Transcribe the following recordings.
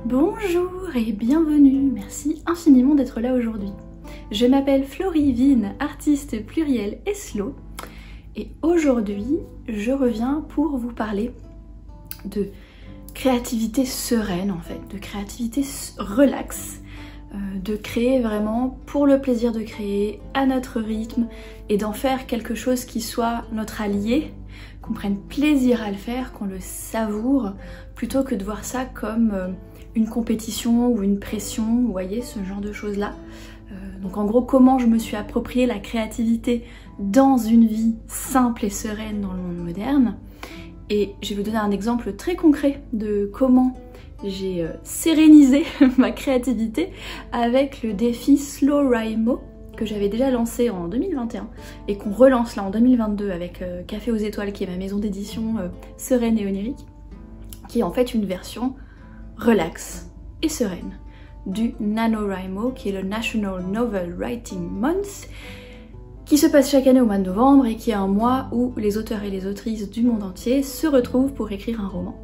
Bonjour et bienvenue, merci infiniment d'être là aujourd'hui. Je m'appelle Florie Vine, artiste pluriel et slow, et aujourd'hui je reviens pour vous parler de créativité sereine en fait, de créativité relax, de créer vraiment pour le plaisir de créer, à notre rythme, et d'en faire quelque chose qui soit notre allié, qu'on prenne plaisir à le faire, qu'on le savoure, plutôt que de voir ça comme une compétition ou une pression, vous voyez, ce genre de choses-là. Donc en gros, comment je me suis approprié la créativité dans une vie simple et sereine dans le monde moderne. Et je vais vous donner un exemple très concret de comment j'ai sérénisé ma créativité avec le défi SlowRimo que j'avais déjà lancé en 2021 et qu'on relance là en 2022 avec Café aux étoiles, qui est ma maison d'édition sereine et onirique, qui est en fait une version relax et sereine du NaNoWriMo, qui est le National Novel Writing Month, qui se passe chaque année au mois de novembre et qui est un mois où les auteurs et les autrices du monde entier se retrouvent pour écrire un roman.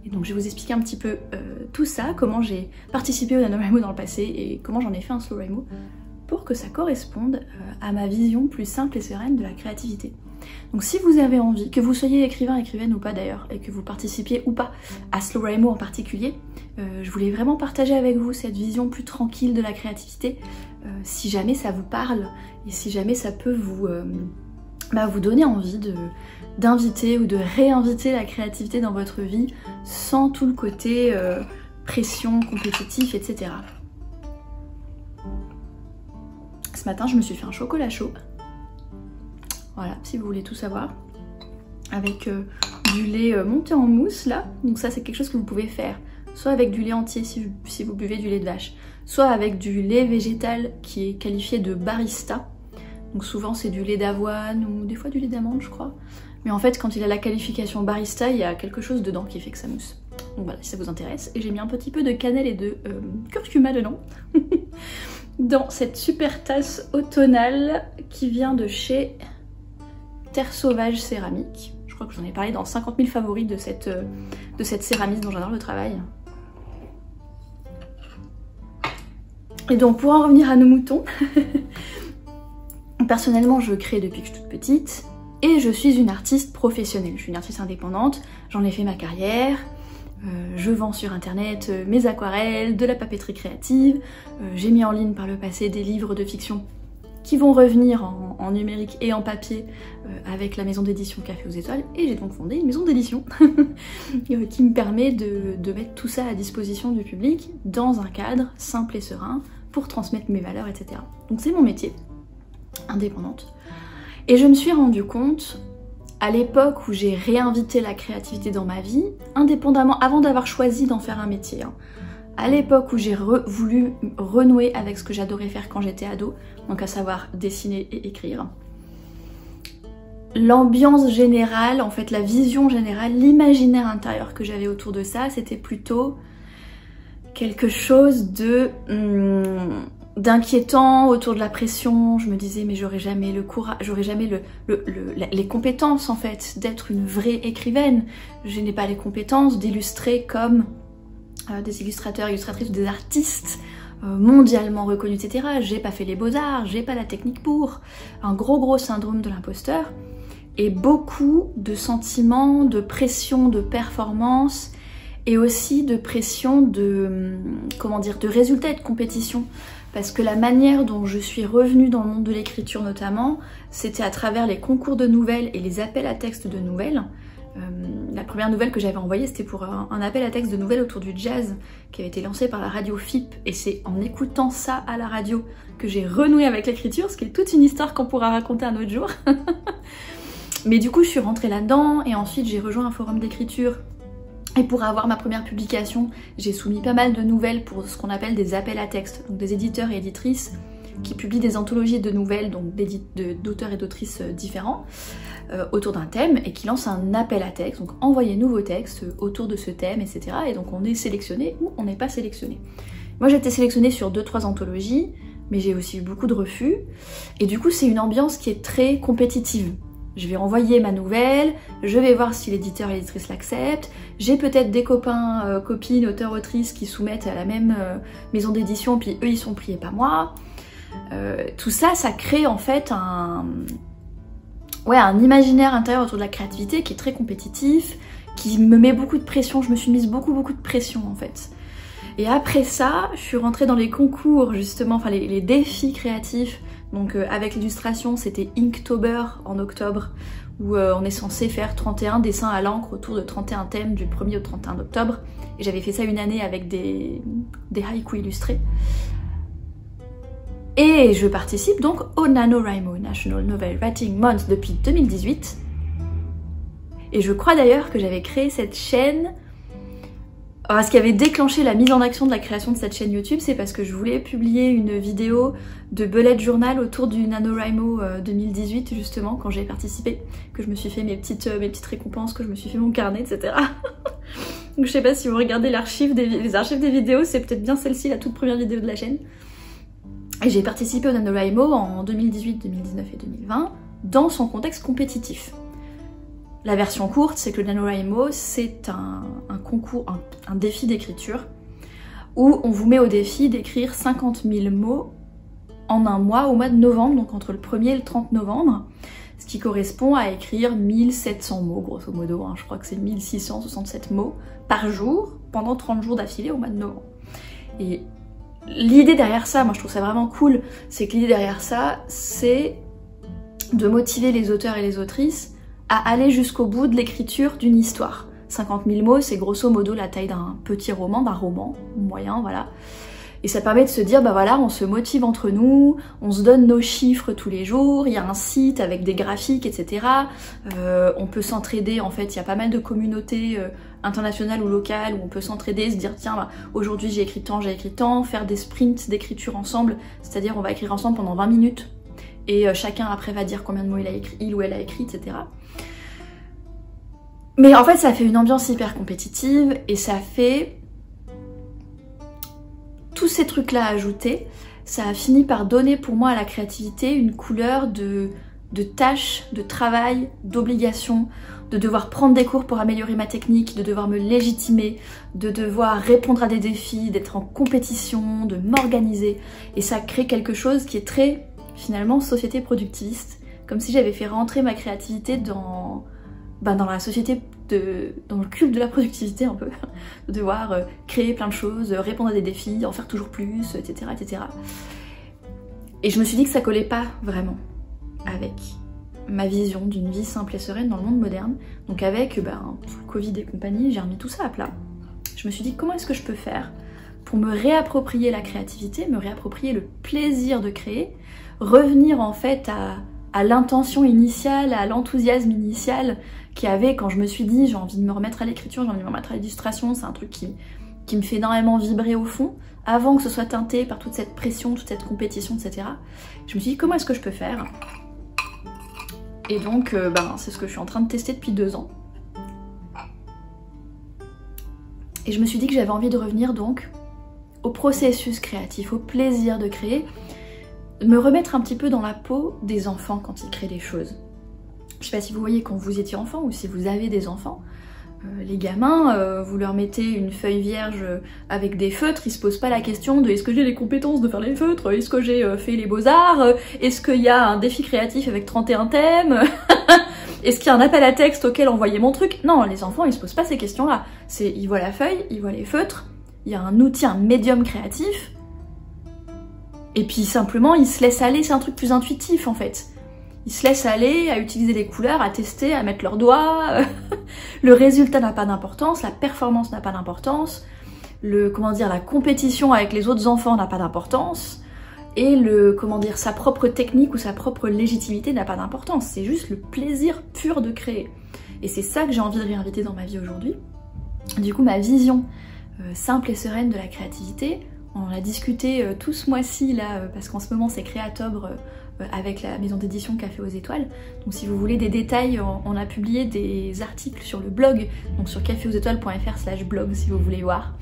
Et donc je vais vous expliquer un petit peu tout ça, comment j'ai participé au NaNoWriMo dans le passé et comment j'en ai fait un SlowRimo pour que ça corresponde à ma vision plus simple et sereine de la créativité. Donc si vous avez envie, que vous soyez écrivain, écrivaine ou pas d'ailleurs, et que vous participiez ou pas à SlowRimo en particulier, je voulais vraiment partager avec vous cette vision plus tranquille de la créativité, si jamais ça vous parle, et si jamais ça peut vous, vous donner envie d'inviter ou de réinviter la créativité dans votre vie, sans tout le côté pression, compétitif, etc. Ce matin, je me suis fait un chocolat chaud. Voilà, si vous voulez tout savoir. Avec du lait monté en mousse, là. Donc ça, c'est quelque chose que vous pouvez faire. Soit avec du lait entier, si vous buvez du lait de vache. Soit avec du lait végétal qui est qualifié de barista. Donc souvent, c'est du lait d'avoine ou des fois du lait d'amande, je crois. Mais en fait, quand il a la qualification barista, il y a quelque chose dedans qui fait que ça mousse. Donc voilà, si ça vous intéresse. Et j'ai mis un petit peu de cannelle et de curcuma dedans. Dans cette super tasse automnale qui vient de chez Terre Sauvage Céramique. Je crois que j'en ai parlé dans 50 000 favoris de cette céramiste dont j'adore le travail. Et donc pour en revenir à nos moutons, personnellement je crée depuis que je suis toute petite et je suis une artiste professionnelle. Je suis une artiste indépendante, j'en ai fait ma carrière. Je vends sur internet mes aquarelles, de la papeterie créative, j'ai mis en ligne par le passé des livres de fiction qui vont revenir en numérique et en papier avec la maison d'édition Café aux étoiles, et j'ai donc fondé une maison d'édition qui me permet de mettre tout ça à disposition du public dans un cadre simple et serein pour transmettre mes valeurs, etc. Donc c'est mon métier, indépendante. Et je me suis rendu compte à l'époque où j'ai réinvité la créativité dans ma vie, indépendamment, avant d'avoir choisi d'en faire un métier, hein, à l'époque où j'ai voulu renouer avec ce que j'adorais faire quand j'étais ado, donc à savoir dessiner et écrire, l'ambiance générale, en fait la vision générale, l'imaginaire intérieur que j'avais autour de ça, c'était plutôt quelque chose d'inquiétant autour de la pression. Je me disais mais j'aurais jamais le courage, j'aurais jamais les compétences en fait d'être une vraie écrivaine. Je n'ai pas les compétences d'illustrer comme des illustrateurs, illustratrices ou des artistes mondialement reconnus, etc. J'ai pas fait les beaux-arts, j'ai pas la technique pour. Un gros syndrome de l'imposteur et beaucoup de sentiments de pression, de performance et aussi de pression de, comment dire, de résultats et de compétition. Parce que la manière dont je suis revenue dans le monde de l'écriture notamment, c'était à travers les concours de nouvelles et les appels à texte de nouvelles. La première nouvelle que j'avais envoyée, c'était pour un appel à texte de nouvelles autour du jazz qui avait été lancé par la radio FIP, et c'est en écoutant ça à la radio que j'ai renoué avec l'écriture, ce qui est toute une histoire qu'on pourra raconter un autre jour. Mais du coup, je suis rentrée là-dedans et ensuite j'ai rejoint un forum d'écriture. Et pour avoir ma première publication, j'ai soumis pas mal de nouvelles pour ce qu'on appelle des appels à texte, donc des éditeurs et éditrices qui publient des anthologies de nouvelles, donc d'auteurs et d'autrices différents, autour d'un thème, et qui lancent un appel à texte, donc envoyez-nous vos textes autour de ce thème, etc. Et donc on est sélectionné ou on n'est pas sélectionné. Moi j'ai été sélectionnée sur 2-3 anthologies, mais j'ai aussi eu beaucoup de refus, et du coup c'est une ambiance qui est très compétitive. je vais envoyer ma nouvelle, je vais voir si l'éditeur et l'éditrice l'acceptent, j'ai peut-être des copains, copines, auteurs, autrices qui soumettent à la même maison d'édition, puis eux ils sont pliés pas moi. Tout ça, ça crée en fait un imaginaire intérieur autour de la créativité qui est très compétitif, qui me met beaucoup de pression, je me suis mise beaucoup de pression en fait. Et après ça, je suis rentrée dans les concours justement, enfin les défis créatifs. Donc avec l'illustration, c'était Inktober en octobre, où on est censé faire 31 dessins à l'encre autour de 31 thèmes du 1er au 31 octobre. Et j'avais fait ça une année avec des haïkus illustrés. Et je participe donc au NaNoWriMo, National Novel Writing Month, depuis 2018. Et je crois d'ailleurs que j'avais créé cette chaîne... Alors, ce qui avait déclenché la mise en action de la création de cette chaîne YouTube, c'est parce que je voulais publier une vidéo de bullet journal autour du NaNoWriMo 2018, justement, quand j'ai participé, que je me suis fait mes petites récompenses, que je me suis fait mon carnet, etc. Donc je sais pas si vous regardez les archives des vidéos, c'est peut-être bien celle-ci, la toute première vidéo de la chaîne. Et j'ai participé au NaNoWriMo en 2018, 2019 et 2020, dans son contexte compétitif. La version courte, c'est que le NaNoWriMo, c'est un concours, un défi d'écriture, où on vous met au défi d'écrire 50 000 mots en un mois, au mois de novembre, donc entre le 1er et le 30 novembre, ce qui correspond à écrire 1700 mots, grosso modo, hein, je crois que c'est 1667 mots par jour, pendant 30 jours d'affilée au mois de novembre. Et l'idée derrière ça, moi je trouve ça vraiment cool, c'est que l'idée derrière ça, c'est de motiver les auteurs et les autrices à aller jusqu'au bout de l'écriture d'une histoire. 50 000 mots, c'est grosso modo la taille d'un petit roman, d'un roman moyen, voilà. Et ça permet de se dire, bah voilà, on se motive entre nous, on se donne nos chiffres tous les jours, il y a un site avec des graphiques, etc. On peut s'entraider, en fait, il y a pas mal de communautés internationales ou locales où on peut s'entraider, se dire, tiens, bah, aujourd'hui j'ai écrit tant, faire des sprints d'écriture ensemble, c'est-à-dire on va écrire ensemble pendant 20 minutes, et chacun après va dire combien de mots il ou elle a écrit, etc. Mais en fait ça fait une ambiance hyper compétitive et ça fait tous ces trucs là ajoutés, ça a fini par donner pour moi à la créativité une couleur de tâche, de travail, d'obligation, de devoir prendre des cours pour améliorer ma technique, de devoir me légitimer, de devoir répondre à des défis, d'être en compétition, de m'organiser. Et ça crée quelque chose qui est très, finalement, société productiviste. Comme si j'avais fait rentrer ma créativité dans la société, dans le cube de la productivité un peu. De devoir créer plein de choses, répondre à des défis, en faire toujours plus, etc., etc. Et je me suis dit que ça collait pas vraiment avec ma vision d'une vie simple et sereine dans le monde moderne. Donc avec tout le Covid et compagnie, j'ai remis tout ça à plat. Je me suis dit comment est-ce que je peux faire pour me réapproprier la créativité, me réapproprier le plaisir de créer, revenir en fait à l'intention initiale, à l'enthousiasme initial qu'il y avait quand je me suis dit j'ai envie de me remettre à l'écriture, j'ai envie de me remettre à l'illustration, c'est un truc qui me fait énormément vibrer au fond, avant que ce soit teinté par toute cette pression, toute cette compétition, etc. Je me suis dit comment est-ce que je peux faire? Et donc c'est ce que je suis en train de tester depuis 2 ans. Et je me suis dit que j'avais envie de revenir donc au processus créatif, au plaisir de créer, me remettre un petit peu dans la peau des enfants quand ils créent des choses. Je sais pas si vous voyez quand vous étiez enfant ou si vous avez des enfants, les gamins, vous leur mettez une feuille vierge avec des feutres, ils se posent pas la question de est-ce que j'ai les compétences de faire les feutres, est-ce que j'ai fait les beaux-arts, est-ce qu'il y a un défi créatif avec 31 thèmes, est-ce qu'il y a un appel à texte auquel envoyer mon truc. Non, les enfants ils se posent pas ces questions-là. Ils voient la feuille, ils voient les feutres, il y a un outil, un médium créatif, et puis simplement ils se laissent aller, c'est un truc plus intuitif en fait. Ils se laissent aller à utiliser les couleurs, à tester, à mettre leurs doigts. Le résultat n'a pas d'importance, la performance n'a pas d'importance, la compétition avec les autres enfants n'a pas d'importance, et sa propre technique ou sa propre légitimité n'a pas d'importance. C'est juste le plaisir pur de créer. Et c'est ça que j'ai envie de réinviter dans ma vie aujourd'hui. Du coup, ma vision simple et sereine de la créativité, on en a discuté tout ce mois-ci là, parce qu'en ce moment c'est Créatobre avec la maison d'édition Café aux Étoiles. Donc si vous voulez des détails, on a publié des articles sur le blog, donc sur caféauxétoiles.fr/blog si vous voulez voir.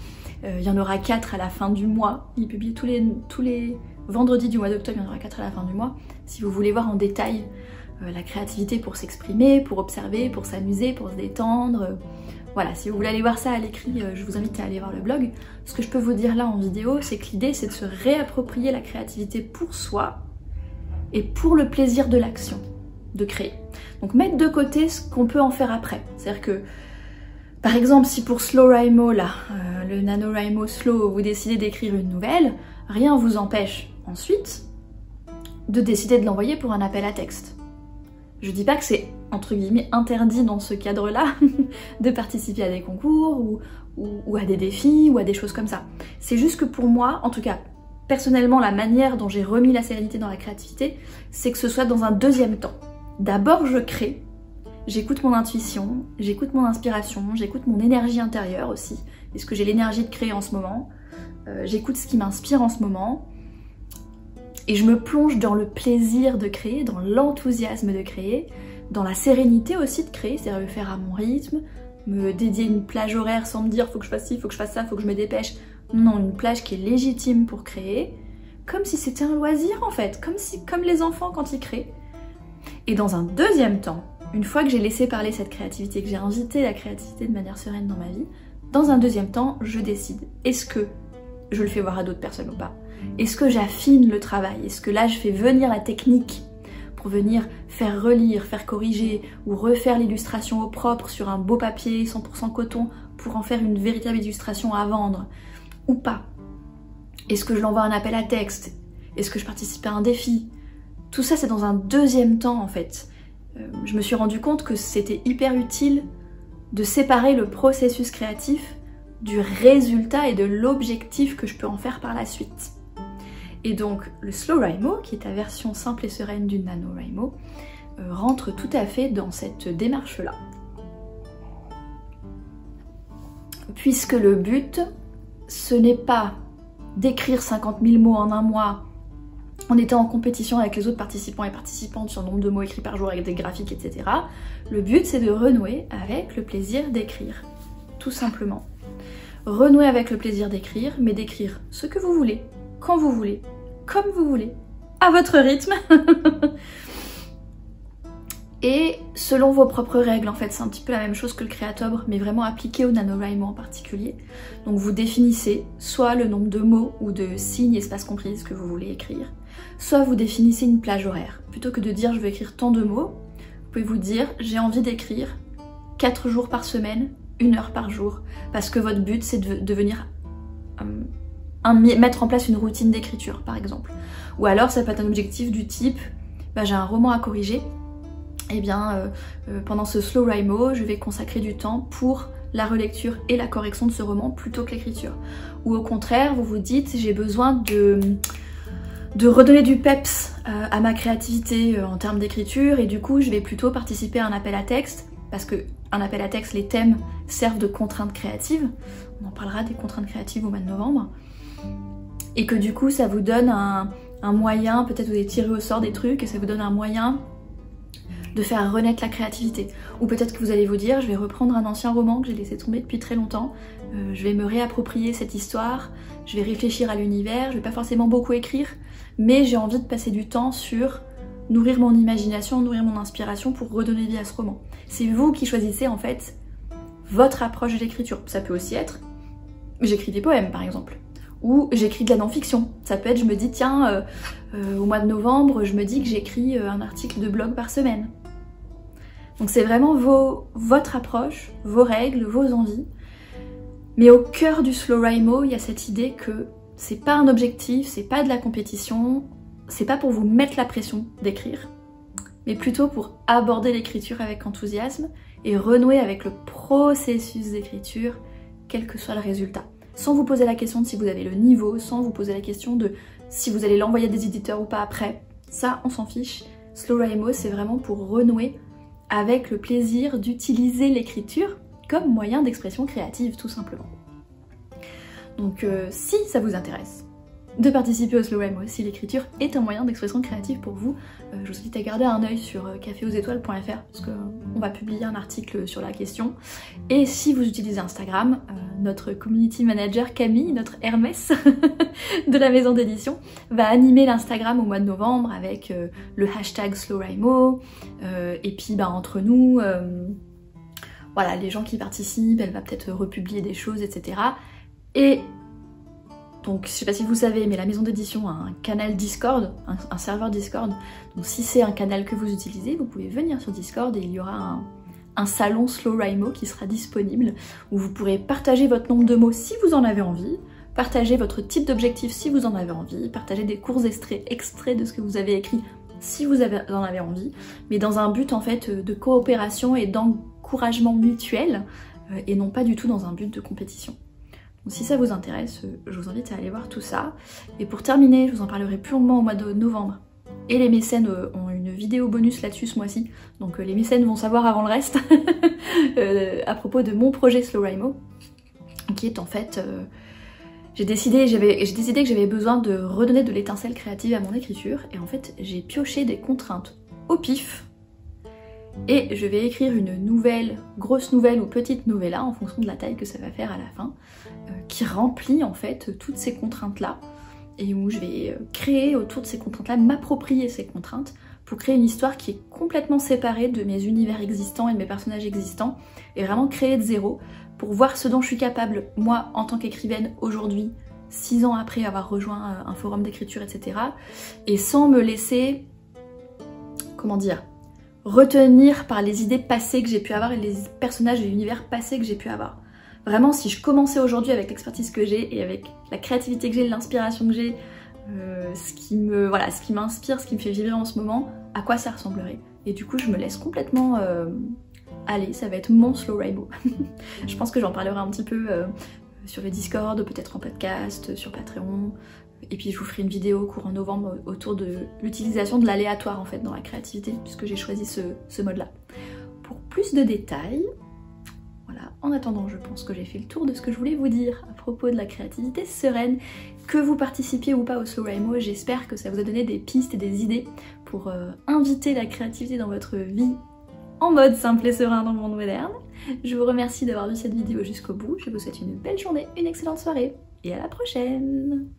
Il y en aura 4 à la fin du mois. Il publie tous les vendredis du mois d'octobre, il y en aura 4 à la fin du mois. Si vous voulez voir en détail la créativité pour s'exprimer, pour observer, pour s'amuser, pour se détendre. Voilà, si vous voulez aller voir ça à l'écrit, je vous invite à aller voir le blog. Ce que je peux vous dire là en vidéo, c'est que l'idée c'est de se réapproprier la créativité pour soi et pour le plaisir de l'action, de créer. Donc mettre de côté ce qu'on peut en faire après. C'est-à-dire que, par exemple, si pour SlowRimo, là, le NaNoWriMo Slow, vous décidez d'écrire une nouvelle, rien ne vous empêche ensuite de décider de l'envoyer pour un appel à texte. Je dis pas que c'est entre guillemets interdit dans ce cadre-là de participer à des concours ou à des défis ou à des choses comme ça. C'est juste que pour moi, en tout cas, personnellement, la manière dont j'ai remis la sérénité dans la créativité, c'est que ce soit dans un deuxième temps. D'abord, je crée, j'écoute mon intuition, j'écoute mon inspiration, j'écoute mon énergie intérieure aussi. Est-ce que j'ai l'énergie de créer en ce moment? J'écoute ce qui m'inspire en ce moment. Et je me plonge dans le plaisir de créer, dans l'enthousiasme de créer, dans la sérénité aussi de créer, c'est-à-dire le faire à mon rythme, me dédier une plage horaire sans me dire faut que je fasse ci, faut que je fasse ça, faut que je me dépêche. Non, une plage qui est légitime pour créer, comme si c'était un loisir en fait, comme les enfants quand ils créent. Et dans un deuxième temps, une fois que j'ai laissé parler cette créativité, que j'ai invité la créativité de manière sereine dans ma vie, dans un deuxième temps, je décide, est-ce que je le fais voir à d'autres personnes ou pas? Est-ce que j'affine le travail? Est-ce que là je fais venir la technique pour venir faire relire, faire corriger ou refaire l'illustration au propre sur un beau papier 100% coton pour en faire une véritable illustration à vendre ou pas? Est-ce que je l'envoie un appel à texte? Est-ce que je participe à un défi? Tout ça c'est dans un deuxième temps en fait. Je me suis rendu compte que c'était hyper utile de séparer le processus créatif du résultat et de l'objectif que je peux en faire par la suite. Et donc le SlowRimo, qui est la version simple et sereine du NaNoWriMo, rentre tout à fait dans cette démarche-là. Puisque le but, ce n'est pas d'écrire 50 000 mots en un mois en étant en compétition avec les autres participants et participantes sur le nombre de mots écrits par jour avec des graphiques, etc. Le but, c'est de renouer avec le plaisir d'écrire, tout simplement. Renouer avec le plaisir d'écrire, mais d'écrire ce que vous voulez, quand vous voulez, comme vous voulez, à votre rythme. Et selon vos propres règles, en fait, c'est un petit peu la même chose que le Créatobre, mais vraiment appliqué au NaNoWriMo en particulier. Donc vous définissez soit le nombre de mots ou de signes, espaces comprises que vous voulez écrire, soit vous définissez une plage horaire. Plutôt que de dire je veux écrire tant de mots, vous pouvez vous dire j'ai envie d'écrire 4 jours par semaine, 1 heure par jour, parce que votre but c'est de devenir mettre en place une routine d'écriture par exemple. Ou alors ça peut être un objectif du type j'ai un roman à corriger, et bien pendant ce SlowRimo je vais consacrer du temps pour la relecture et la correction de ce roman plutôt que l'écriture. Ou au contraire vous vous dites j'ai besoin de redonner du peps à ma créativité en termes d'écriture et du coup je vais plutôt participer à un appel à texte parce que un appel à texte, les thèmes servent de contraintes créatives. On en parlera des contraintes créatives au mois de novembre. Et que du coup, ça vous donne un moyen, peut-être vous allez tirer au sort des trucs et ça vous donne un moyen de faire renaître la créativité. Ou peut-être que vous allez vous dire, je vais reprendre un ancien roman que j'ai laissé tomber depuis très longtemps, je vais me réapproprier cette histoire, je vais réfléchir à l'univers, je vais pas forcément beaucoup écrire, mais j'ai envie de passer du temps sur nourrir mon imagination, nourrir mon inspiration pour redonner vie à ce roman. C'est vous qui choisissez en fait votre approche de l'écriture. Ça peut aussi être, j'écris des poèmes par exemple, ou j'écris de la non-fiction. Ça peut être, je me dis tiens, au mois de novembre, je me dis que j'écris un article de blog par semaine. Donc c'est vraiment votre approche, vos règles, vos envies. Mais au cœur du SlowRimo, il y a cette idée que c'est pas un objectif, c'est pas de la compétition, c'est pas pour vous mettre la pression d'écrire, mais plutôt pour aborder l'écriture avec enthousiasme et renouer avec le processus d'écriture, quel que soit le résultat. Sans vous poser la question de si vous avez le niveau, sans vous poser la question de si vous allez l'envoyer à des éditeurs ou pas après. Ça, on s'en fiche. SlowRimo, c'est vraiment pour renouer avec le plaisir d'utiliser l'écriture comme moyen d'expression créative, tout simplement. Donc si ça vous intéresse, de participer au Slow Rhymo si l'écriture est un moyen d'expression créative pour vous. Je vous invite à garder un œil sur caféauxétoiles.fr parce qu'on va publier un article sur la question. Et si vous utilisez Instagram, notre community manager Camille, notre Hermès de la maison d'édition, va animer l'Instagram au mois de novembre avec le hashtag Slow Rhymo. Et puis entre nous, voilà, les gens qui participent, elle va peut-être republier des choses, etc. Et donc, je sais pas si vous savez, mais la maison d'édition a un canal Discord, un serveur Discord. Donc si c'est un canal que vous utilisez, vous pouvez venir sur Discord et il y aura un salon Slow Rhymo qui sera disponible où vous pourrez partager votre nombre de mots si vous en avez envie, partager votre type d'objectif si vous en avez envie, partager des courts extraits de ce que vous avez écrit si vous en avez envie, mais dans un but en fait de coopération et d'encouragement mutuel et non pas du tout dans un but de compétition. Donc si ça vous intéresse, je vous invite à aller voir tout ça. Et pour terminer, je vous en parlerai plus longuement au mois de novembre. Et les mécènes ont une vidéo bonus là-dessus ce mois-ci. Donc les mécènes vont savoir avant le reste à propos de mon projet Slow Rhymo, qui est en fait... j'ai décidé que j'avais besoin de redonner de l'étincelle créative à mon écriture. Et en fait, j'ai pioché des contraintes au pif. Et je vais écrire une nouvelle, grosse nouvelle ou petite novella en fonction de la taille que ça va faire à la fin, qui remplit en fait toutes ces contraintes-là, et où je vais créer autour de ces contraintes-là, m'approprier ces contraintes pour créer une histoire qui est complètement séparée de mes univers existants et de mes personnages existants, et vraiment créer de zéro pour voir ce dont je suis capable, moi, en tant qu'écrivaine, aujourd'hui, 6 ans après avoir rejoint un forum d'écriture, etc., et sans me laisser, comment dire, retenir par les idées passées que j'ai pu avoir et les personnages et l'univers passé que j'ai pu avoir. Vraiment, si je commençais aujourd'hui avec l'expertise que j'ai et avec la créativité que j'ai, l'inspiration que j'ai, ce qui m'inspire, ce qui me fait vibrer en ce moment, à quoi ça ressemblerait. Et du coup, je me laisse complètement aller, ça va être mon Slow Rhymo. Je pense que j'en parlerai un petit peu sur le Discord, peut-être en podcast, sur Patreon. Et puis je vous ferai une vidéo courant novembre autour de l'utilisation de l'aléatoire en fait dans la créativité, puisque j'ai choisi ce mode-là. Pour plus de détails, voilà, en attendant je pense que j'ai fait le tour de ce que je voulais vous dire à propos de la créativité sereine. Que vous participiez ou pas au Slow Rhymo, j'espère que ça vous a donné des pistes et des idées pour inviter la créativité dans votre vie en mode simple et serein dans le monde moderne. Je vous remercie d'avoir vu cette vidéo jusqu'au bout, je vous souhaite une belle journée, une excellente soirée et à la prochaine!